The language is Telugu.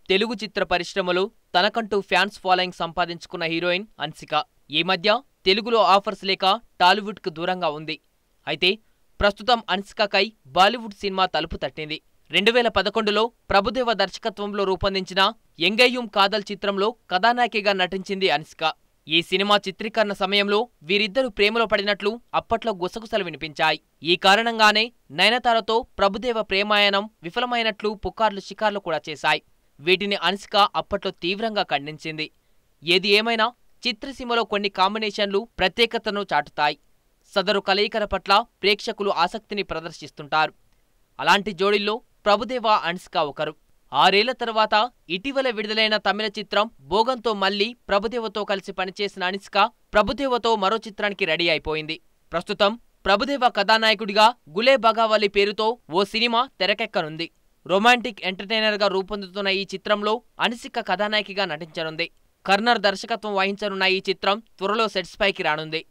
తెలుగు చిత్ర పరిశ్రమలో తనకంటూ ఫ్యాన్స్ ఫాలోయింగ్ సంపాదించుకున్న హీరోయిన్ హన్సిక. ఈ మధ్య తెలుగులో ఆఫర్స్ లేక టాలీవుడ్కు దూరంగా ఉంది. అయితే ప్రస్తుతం హన్సికకై బాలీవుడ్ సినిమా తలుపు తట్టింది. 2011లో ప్రభుదేవ దర్శకత్వంలో రూపొందించిన ఎంగయ్యూం కాదల్ చిత్రంలో కథానాయికగా నటించింది హన్సిక. ఈ సినిమా చిత్రీకరణ సమయంలో వీరిద్దరూ ప్రేమలో పడినట్లు అప్పట్లో గుసగుసలు వినిపించాయి. ఈ కారణంగానే నయనతారతో ప్రభుదేవ ప్రేమాయణం విఫలమైనట్లు పుకార్లు షికార్లు కూడా చేశాయి. వీటిని హన్సిక అప్పట్లో తీవ్రంగా ఖండించింది. ఏది ఏమైనా చిత్రసీమలో కొన్ని కాంబినేషన్లు ప్రత్యేకతను చాటుతాయి. సదరు కలయికల పట్ల ప్రేక్షకులు ఆసక్తిని ప్రదర్శిస్తుంటారు. అలాంటి జోడీల్లో ప్రభుదేవ, హన్సిక ఒకరు. 6 ఏళ్ల తర్వాత ఇటీవల విడుదలైన తమిళ చిత్రం భోగంతో మళ్లీ ప్రభుదేవతో కలిసి పనిచేసిన హన్సిక ప్రభుదేవతో మరో చిత్రానికి రెడీ అయిపోయింది. ప్రస్తుతం ప్రభుదేవ కథానాయకుడిగా గులే బగావలి పేరుతో ఓ సినిమా తెరకెక్కనుంది. రొమాంటిక్ ఎంటర్టైనర్గా రూపొందుతున్న ఈ చిత్రంలో హన్సిక కథానాయికగా నటించనుంది. కర్నర్ దర్శకత్వం వహించనున్న ఈ చిత్రం త్వరలో సెట్స్ పైకి రానుంది.